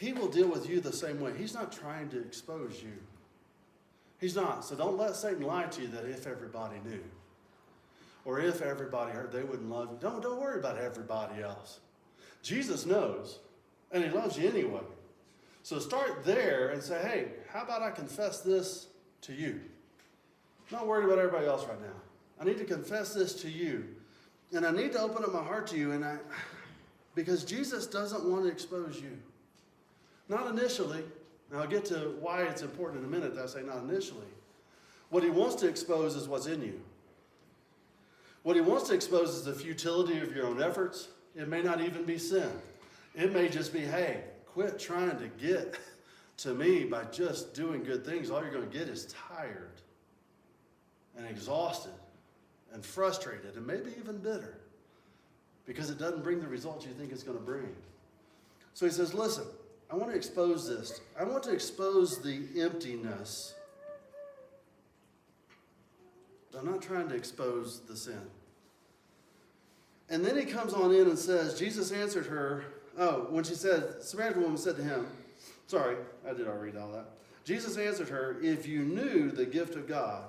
he will deal with you the same way. He's not trying to expose you. He's not. So don't let Satan lie to you that if everybody knew, or if everybody heard, they wouldn't love you. Don't worry about everybody else. Jesus knows, and he loves you anyway. So start there and say, hey, how about I confess this to you? I'm not worried about everybody else right now. I need to confess this to you. And I need to open up my heart to you, because Jesus doesn't want to expose you. Not initially. And I'll get to why it's important in a minute that I say not initially. What he wants to expose is what's in you. What he wants to expose is the futility of your own efforts. It may not even be sin. It may just be, hey, quit trying to get to me by just doing good things. All you're going to get is tired and exhausted and frustrated and maybe even bitter because it doesn't bring the results you think it's going to bring. So he says, listen, I want to expose this. I want to expose the emptiness. I'm not trying to expose the sin. And then he comes on in and says, Jesus answered her, when she said, Samaritan woman said to him, sorry, I did already read all that. Jesus answered her, if you knew the gift of God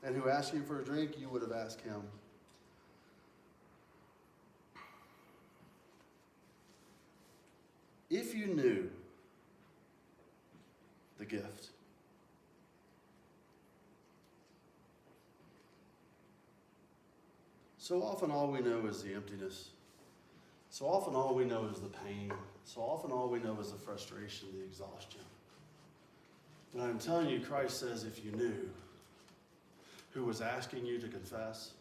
and who asked you for a drink, you would have asked him. If you knew the gift. So often all we know is the emptiness. So often all we know is the pain. So often all we know is the frustration, the exhaustion. But I'm telling you, Christ says if you knew who was asking you to confess,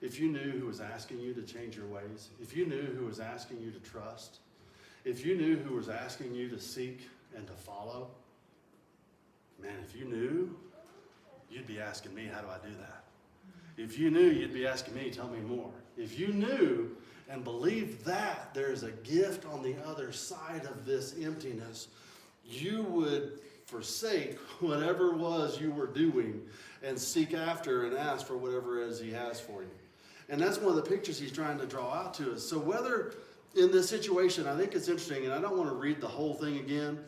if you knew who was asking you to change your ways, if you knew who was asking you to trust, if you knew who was asking you to seek and to follow, man, if you knew, you'd be asking me, how do I do that? If you knew, you'd be asking me, tell me more. If you knew and believed that there's a gift on the other side of this emptiness, you would forsake whatever it was you were doing and seek after and ask for whatever it is he has for you. And that's one of the pictures he's trying to draw out to us. So whether in this situation, I think it's interesting, and I don't want to read the whole thing again,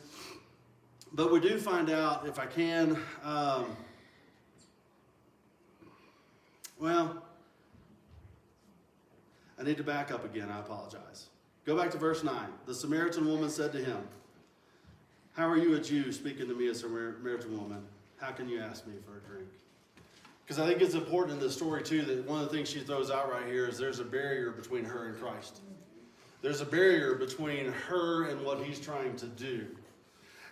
but we do find out, if I can, well, I need to back up again. I apologize. Go back to verse 9. The Samaritan woman said to him, how are you, a Jew, speaking to me as a Samaritan woman? How can you ask me for a drink? Because I think it's important in this story, too, that one of the things she throws out right here is there's a barrier between her and Christ. There's a barrier between her and what he's trying to do.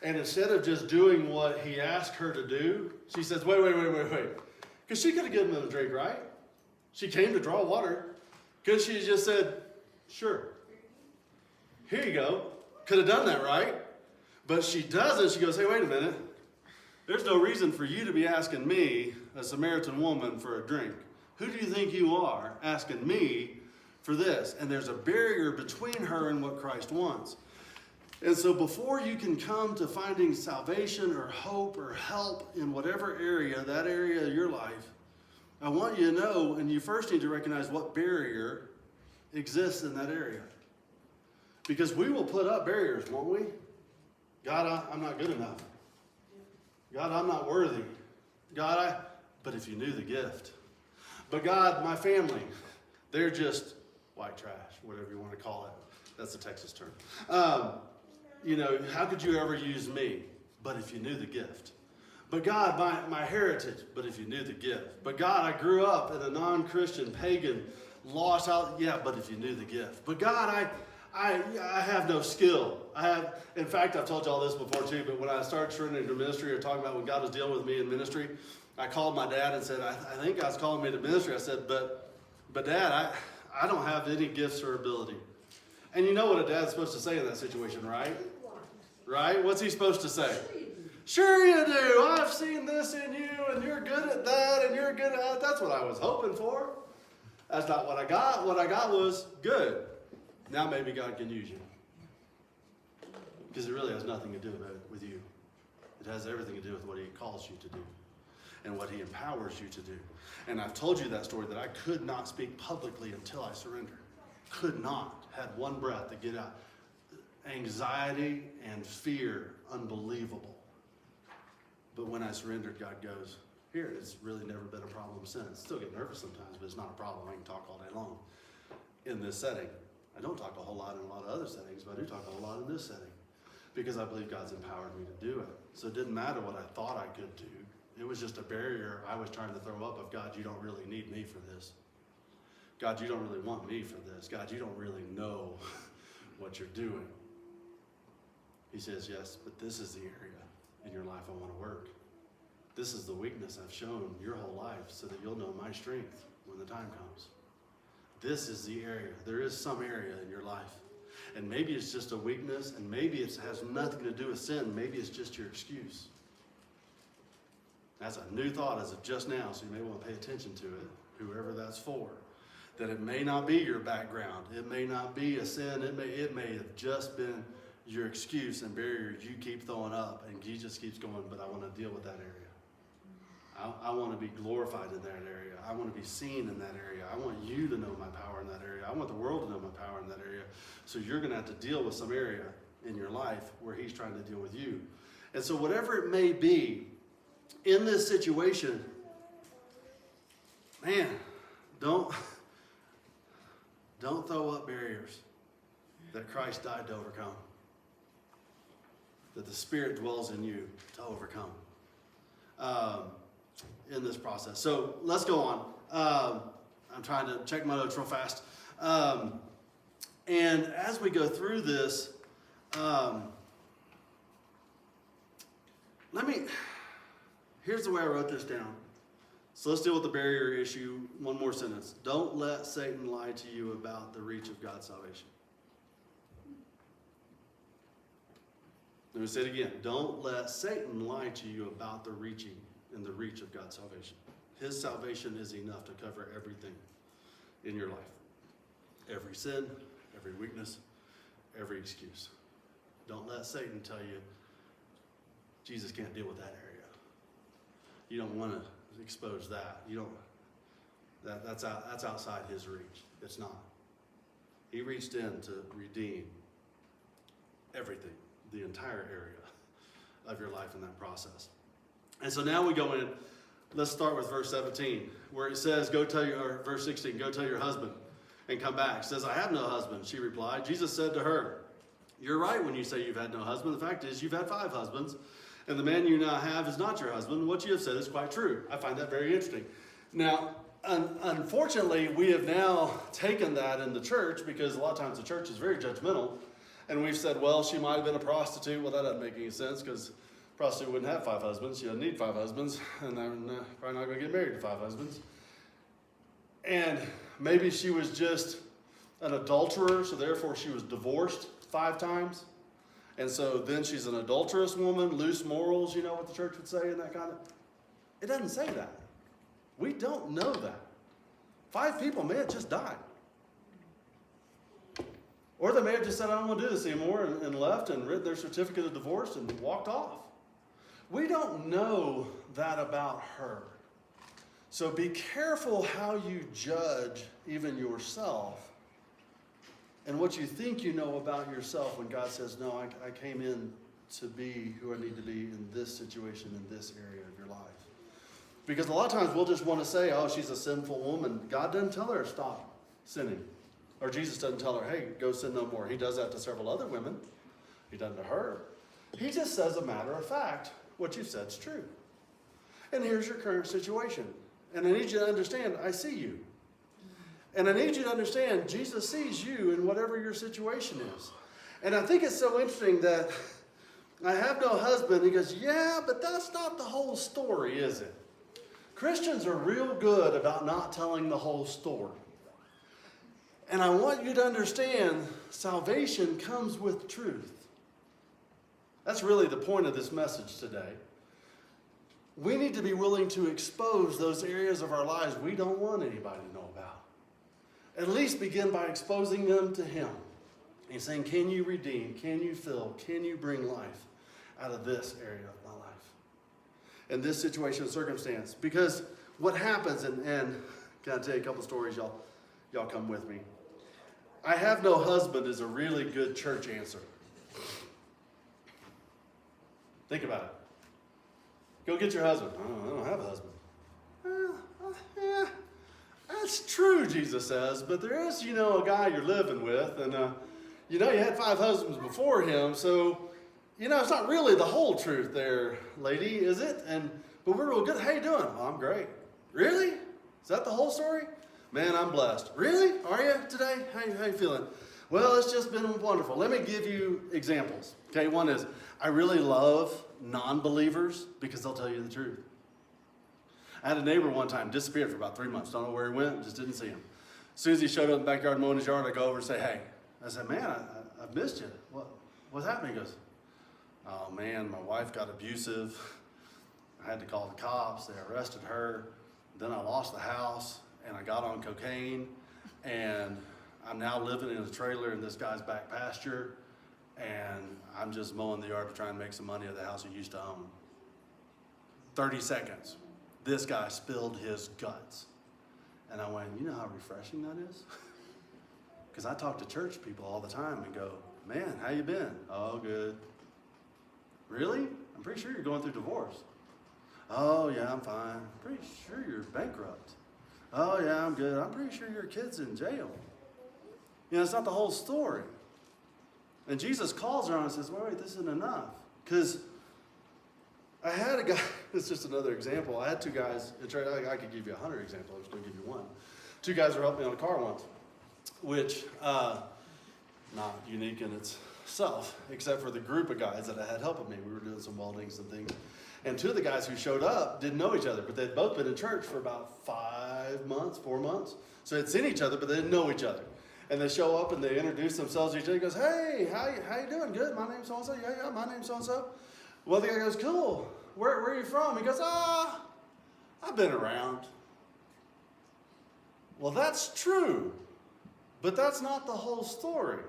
And instead of just doing what he asked her to do, she says, wait. Because she could have given him a drink, right? She came to draw water. Could she just said, sure. Here you go. Could have done that, right? But she doesn't. She goes, hey, wait a minute. There's no reason for you to be asking me, a Samaritan woman, for a drink. Who do you think you are asking me for this? And there's a barrier between her and what Christ wants. And so before you can come to finding salvation or hope or help in whatever area, that area of your life, I want you to know, and you first need to recognize what barrier exists in that area. Because we will put up barriers, won't we? God, I'm not good enough. God, I'm not worthy. God, but if you knew the gift. But God, my family, they're just white trash, whatever you want to call it. That's a Texas term. How could you ever use me? But if you knew the gift. But God, my heritage, but if you knew the gift. But God, I grew up in a non-Christian, pagan, lost out. Yeah, but if you knew the gift. But God, I have no skill. In fact, I've told you all this before too, but when I started turning into ministry or talking about when God was dealing with me in ministry, I called my dad and said, I think God's calling me to ministry. I said, but Dad, I don't have any gifts or ability. And you know what a dad's supposed to say in that situation, right? Right? What's he supposed to say? Sure you do. I've seen this in you, and you're good at that, and you're good at that. That's what I was hoping for. That's not what I got. What I got was good. Now maybe God can use you. Because it really has nothing to do with you. It has everything to do with what he calls you to do and what he empowers you to do. And I've told you that story that I could not speak publicly until I surrendered. Could not. Had one breath to get out. anxiety and fear, unbelievable. But when I surrendered, God goes, here, it's really never been a problem since. Still get nervous sometimes, but it's not a problem. I can talk all day long in this setting. I don't talk a whole lot in a lot of other settings, but I do talk a whole lot in this setting because I believe God's empowered me to do it. So it didn't matter what I thought I could do. It was just a barrier I was trying to throw up of, God, you don't really need me for this. God, you don't really want me for this. God, you don't really know what you're doing. He says, yes, but this is the area in your life I want to work. This is the weakness I've shown your whole life so that you'll know my strength when the time comes. This is the area. There is some area in your life. And maybe it's just a weakness, and maybe it has nothing to do with sin. Maybe it's just your excuse. That's a new thought as of just now, so you may want to pay attention to it, whoever that's for. That it may not be your background. It may not be a sin. It may have just been your excuse and barrier you keep throwing up, and he just keeps going, but I want to deal with that area. I want to be glorified in that area. I want to be seen in that area. I want you to know my power in that area. I want the world to know my power in that area. So you're going to have to deal with some area in your life where he's trying to deal with you. And so whatever it may be in this situation, man, don't throw up barriers that Christ died to overcome, that the Spirit dwells in you to overcome in this process. So let's go on. I'm trying to check my notes real fast. And as we go through this, here's the way I wrote this down. So let's deal with the barrier issue. One more sentence. Don't let Satan lie to you about the reach of God's salvation. Let me say it again. Don't let Satan lie to you about the reaching and the reach of God's salvation. His salvation is enough to cover everything in your life. Every sin, every weakness, every excuse. Don't let Satan tell you Jesus can't deal with that area. You don't want to expose that. That's outside his reach. It's not. He reached in to redeem everything, the entire area of your life in that process. And so now we go in, let's start with verse 17, where it says, verse 16, go tell your husband and come back. It says, I have no husband, she replied. Jesus said to her, you're right when you say you've had no husband. The fact is, you've had 5 husbands, and the man you now have is not your husband. What you have said is quite true. I find that very interesting. Now, unfortunately, we have now taken that in the church, because a lot of times the church is very judgmental, and we've said, well, she might have been a prostitute. Well, that doesn't make any sense, because a prostitute wouldn't have 5 husbands. She doesn't need 5 husbands, and they're probably not going to get married to 5 husbands. And maybe she was just an adulterer, so therefore she was divorced 5 times. And so then she's an adulterous woman, loose morals, you know what the church would say in that kind of... It doesn't say that. We don't know that. 5 people may have just died. Or they may have just said, I don't want to do this anymore, and left and written their certificate of divorce and walked off. We don't know that about her. So be careful how you judge even yourself and what you think you know about yourself when God says, no, I came in to be who I need to be in this situation, in this area of your life. Because a lot of times we'll just want to say, oh, she's a sinful woman. God doesn't tell her to stop sinning. Or Jesus doesn't tell her, hey, go sin no more. He does that to several other women. He doesn't to her. He just says, a matter of fact, what you've said is true. And here's your current situation. And I need you to understand, I see you. And I need you to understand, Jesus sees you in whatever your situation is. And I think it's so interesting that I have no husband. He goes, yeah, but that's not the whole story, is it? Christians are real good about not telling the whole story. And I want you to understand, salvation comes with truth. That's really the point of this message today. We need to be willing to expose those areas of our lives we don't want anybody to know about. At least begin by exposing them to him. And saying, can you redeem? Can you fill? Can you bring life out of this area of my life? In this situation and circumstance. Because what happens, and can I tell you a couple stories, y'all come with me. I have no husband is a really good church answer. Think about it. Go get your husband. I don't have a husband. Yeah, that's true, Jesus says, but there is, a guy you're living with, and, you had 5 husbands before him, so, it's not really the whole truth there, lady, is it? But we're real good. How you doing? Oh, I'm great. Really? Is that the whole story? Man, I'm blessed. Really? Are you today? How you feeling? Well, it's just been wonderful. Let me give you examples. Okay, one is, I really love non-believers because they'll tell you the truth. I had a neighbor one time, disappeared for about 3 months. Don't know where he went, just didn't see him. As soon as he showed up in the backyard mowing his yard, I go over and say, hey. I said, man, I've missed you. What happened? He goes, oh man, my wife got abusive. I had to call the cops. They arrested her. Then I lost the house and I got on cocaine. And I'm now living in a trailer in this guy's back pasture. And I'm just mowing the yard to try and make some money at the house he used to own. 30 seconds. This guy spilled his guts. And I went, you know how refreshing that is? Because I talk to church people all the time and go, man, how you been? Oh, good. Really? I'm pretty sure you're going through divorce. Oh, yeah, I'm fine. I'm pretty sure you're bankrupt. Oh, yeah, I'm good. I'm pretty sure your kid's in jail. It's not the whole story. And Jesus calls her on and says, wait, this isn't enough. Because I had a guy, it's just another example. I had 2 guys, I could give you 100 examples, I'm just going to give you one. 2 guys were helping me on a car once, which, not unique in itself, except for the group of guys that I had helping me. We were doing some weldings and things. And 2 of the guys who showed up didn't know each other, but they'd both been in church for about 5 months, 4 months. So they'd seen each other, but they didn't know each other. And they show up and they introduce themselves to each other. He goes, hey, how you doing? Good, my name's so-and-so. Yeah, my name's so-and-so. Well, the guy goes, cool. Where are you from? He goes, I've been around. Well, that's true, but that's not the whole story.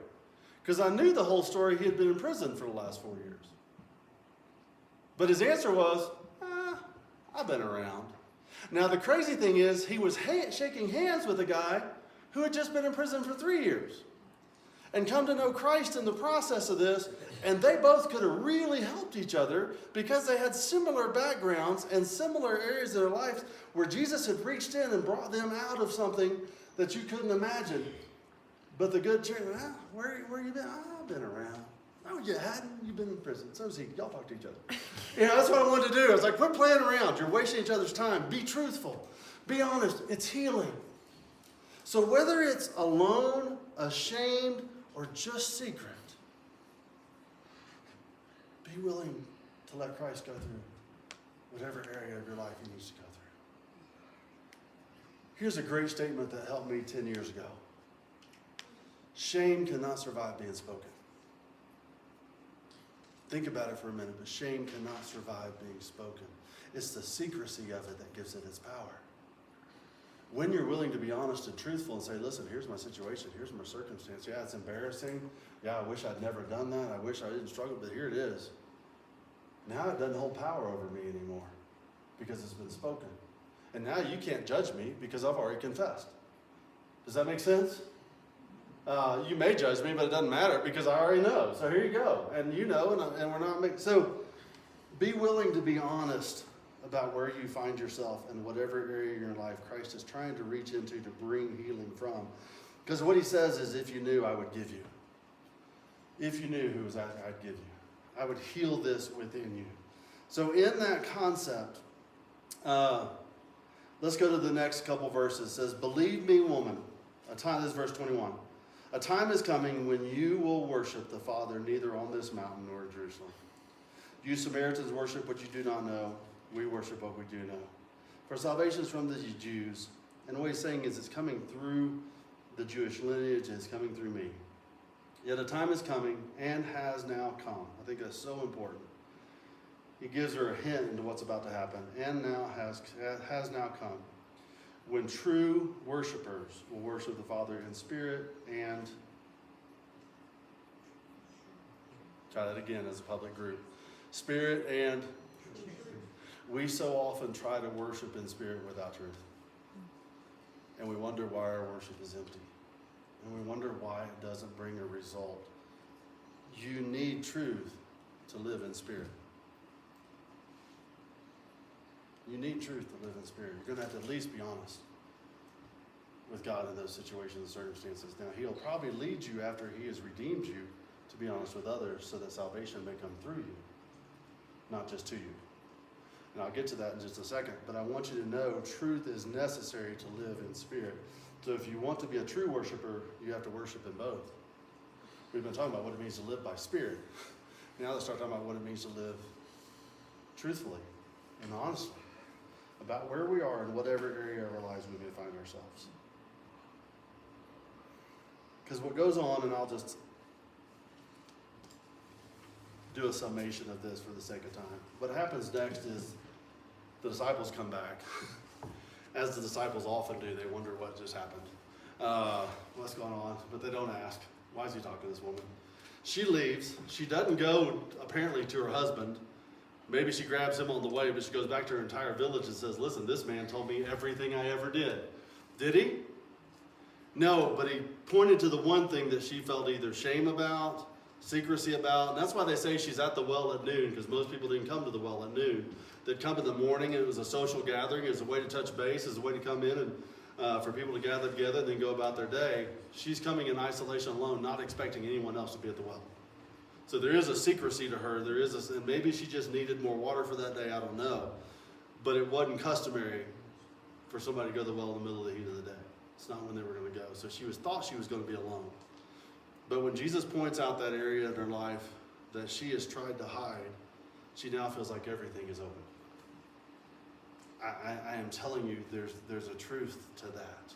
Because I knew the whole story. He had been in prison for the last 4 years. But his answer was, I've been around. Now, the crazy thing is, he was shaking hands with a guy who had just been in prison for 3 years and come to know Christ in the process of this, and they both could have really helped each other because they had similar backgrounds and similar areas of their lives where Jesus had reached in and brought them out of something that you couldn't imagine. But the good church, where you been? I've been around. No, you hadn't. You've been in prison. So has he. Y'all talk to each other. That's what I wanted to do. I was like, quit playing around. You're wasting each other's time. Be truthful. Be honest. It's healing. So whether it's alone, ashamed, or just secret, be willing to let Christ go through whatever area of your life he needs to go through. Here's a great statement that helped me 10 years ago. Shame cannot survive being spoken. Think about it for a minute, but shame cannot survive being spoken. It's the secrecy of it that gives it its power. When you're willing to be honest and truthful and say, listen, here's my situation, here's my circumstance. Yeah, it's embarrassing. Yeah, I wish I'd never done that. I wish I didn't struggle, but here it is. Now it doesn't hold power over me anymore because it's been spoken. And now you can't judge me because I've already confessed. Does that make sense? You may judge me, but it doesn't matter because I already know. So here you go. And you know, and we're not making... So be willing to be honest about where you find yourself and whatever area in your life Christ is trying to reach into to bring healing from. Because what he says is, if you knew, I would give you. If you knew who was I'd give you. I would heal this within you. So in that concept, let's go to the next couple verses. It says, believe me, woman. This is verse 21. A time is coming when you will worship the Father neither on this mountain nor in Jerusalem. You Samaritans worship what you do not know. We worship what we do know. For salvation is from the Jews. And what he's saying is it's coming through the Jewish lineage. It's coming through me. Yet a time is coming and has now come. I think that's so important. He gives her a hint into what's about to happen. And now has now come. When true worshipers will worship the Father in spirit and... Try that again as a public group. Spirit and... We so often try to worship in spirit without truth. And we wonder why our worship is empty. And we wonder why it doesn't bring a result. You need truth to live in spirit. You need truth to live in spirit. You're going to have to at least be honest with God in those situations and circumstances. Now, he'll probably lead you after he has redeemed you to be honest with others so that salvation may come through you, not just to you. And I'll get to that in just a second, but I want you to know truth is necessary to live in spirit. So if you want to be a true worshiper, you have to worship in both. We've been talking about what it means to live by spirit. Now let's start talking about what it means to live truthfully and honestly about where we are in whatever area of our lives we may find ourselves. Because what goes on, and I'll just do a summation of this for the sake of time. What happens next is the disciples come back. As the disciples often do, they wonder what just happened. What's going on? But they don't ask. Why is he talking to this woman? She leaves. She doesn't go, apparently, to her husband. Maybe she grabs him on the way, but she goes back to her entire village and says, listen, this man told me everything I ever did. Did he? No, but he pointed to the one thing that she felt either shame about, secrecy about, and that's why they say she's at the well at noon, because most people didn't come to the well at noon. They'd come in the morning, and it was a social gathering, it was a way to touch base, it was a way to come in and for people to gather together and then go about their day. She's coming in isolation alone, not expecting anyone else to be at the well. So there is a secrecy to her, and maybe she just needed more water for that day, I don't know. But it wasn't customary for somebody to go to the well in the middle of the heat of the day. It's not when they were going to go. So thought she was going to be alone. But when Jesus points out that area in her life that she has tried to hide, she now feels like everything is open. I am telling you, there's a truth to that.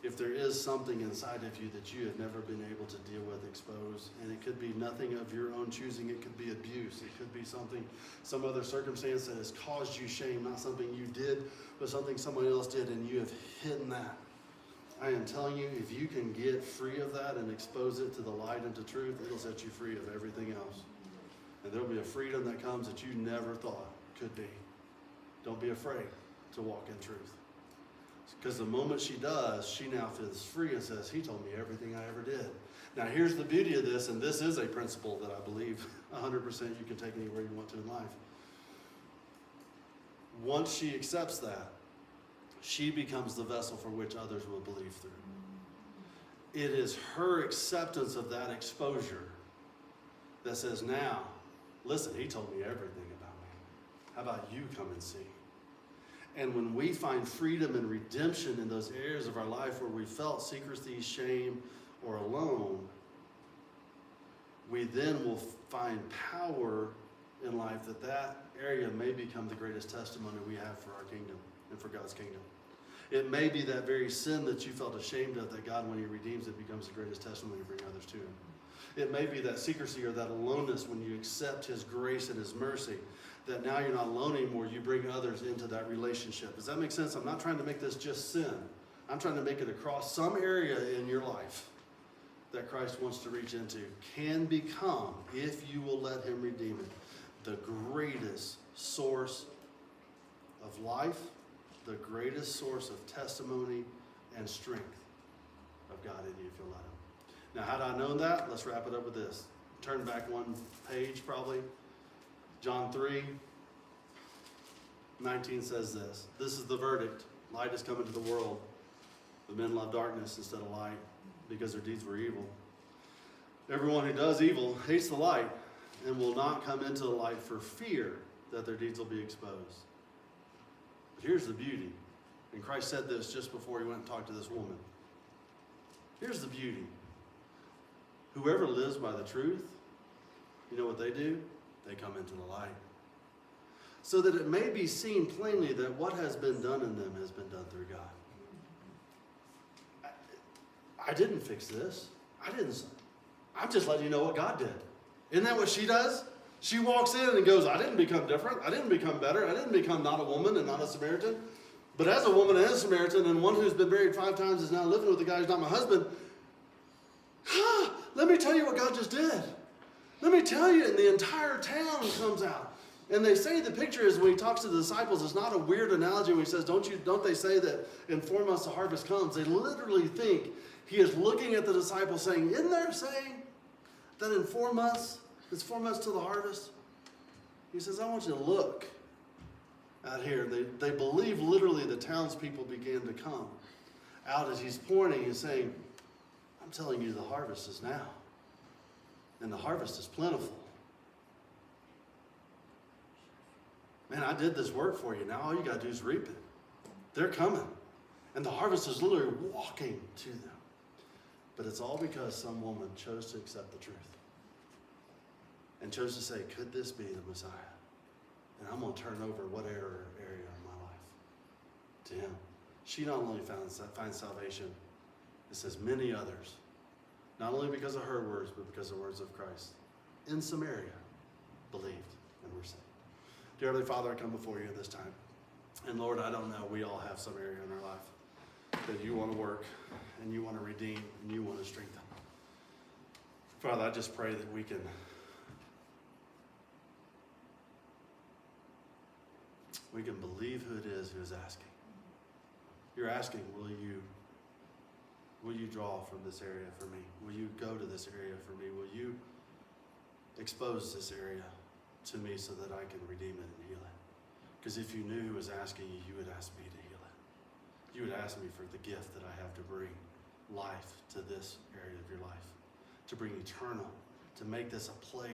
If there is something inside of you that you have never been able to deal with, expose, and it could be nothing of your own choosing, it could be abuse, it could be some other circumstance that has caused you shame, not something you did, but something someone else did, and you have hidden that. I am telling you, if you can get free of that and expose it to the light and to truth, it'll set you free of everything else. And there'll be a freedom that comes that you never thought could be. Don't be afraid to walk in truth. Because the moment she does, she now feels free and says, he told me everything I ever did. Now here's the beauty of this, and this is a principle that I believe 100% you can take anywhere you want to in life. Once she accepts that, she becomes the vessel for which others will believe through. It is her acceptance of that exposure that says, now, listen, he told me everything about me. How about you come and see? And when we find freedom and redemption in those areas of our life where we felt secrecy, shame, or alone, we then will find power in life that area may become the greatest testimony we have for our kingdom and for God's kingdom. It may be that very sin that you felt ashamed of that God, when he redeems it, becomes the greatest testimony to bring others to him. It may be that secrecy or that aloneness when you accept his grace and his mercy, that now you're not alone anymore, you bring others into that relationship. Does that make sense? I'm not trying to make this just sin. I'm trying to make it across some area in your life that Christ wants to reach into, can become, if you will let him redeem it, the greatest source of life, the greatest source of testimony and strength of God in you if you'll let him. Now, how do I know that? Let's wrap it up with this. Turn back one page probably. John 3:19 says this. This is the verdict. Light has come into the world. The men love darkness instead of light because their deeds were evil. Everyone who does evil hates the light and will not come into the light for fear that their deeds will be exposed. But here's the beauty. And Christ said this just before he went and talked to this woman. Here's the beauty. Whoever lives by the truth, you know what they do? They come into the light. So that it may be seen plainly that what has been done in them has been done through God. I didn't fix this. I'm just letting you know what God did. Isn't that what she does? She walks in and goes, I didn't become different. I didn't become better. I didn't become not a woman and not a Samaritan. But as a woman and a Samaritan and one who's been married 5 times is now living with a guy who's not my husband. Let me tell you what God just did. Let me tell you, and the entire town comes out. And they say the picture is when he talks to the disciples, it's not a weird analogy when he says, don't they say that in 4 months the harvest comes? They literally think he is looking at the disciples saying, isn't there saying that in 4 months, it's 4 months till the harvest? He says, I want you to look. out here. They believe literally the townspeople began to come out as he's pointing and saying, I'm telling you the harvest is now. And the harvest is plentiful. Man, I did this work for you. Now all you got to do is reap it. They're coming. And the harvest is literally walking to them. But it's all because some woman chose to accept the truth. And chose to say, could this be the Messiah? And I'm going to turn over whatever area of my life to him. She not only finds salvation, it says many others, not only because of her words, but because of the words of Christ, in Samaria, believed and were saved. Dear Heavenly Father, I come before you this time. And Lord, I don't know, we all have some area in our life that you want to work, and you want to redeem, and you want to strengthen. Father, I just pray that we can believe who it is who is asking. You're asking, will you draw from this area for me? Will you go to this area for me? Will you expose this area to me so that I can redeem it and heal it? Because if you knew who was asking you, you would ask me to heal it. You would ask me for the gift that I have to bring life to this area of your life, to bring eternal, to make this a place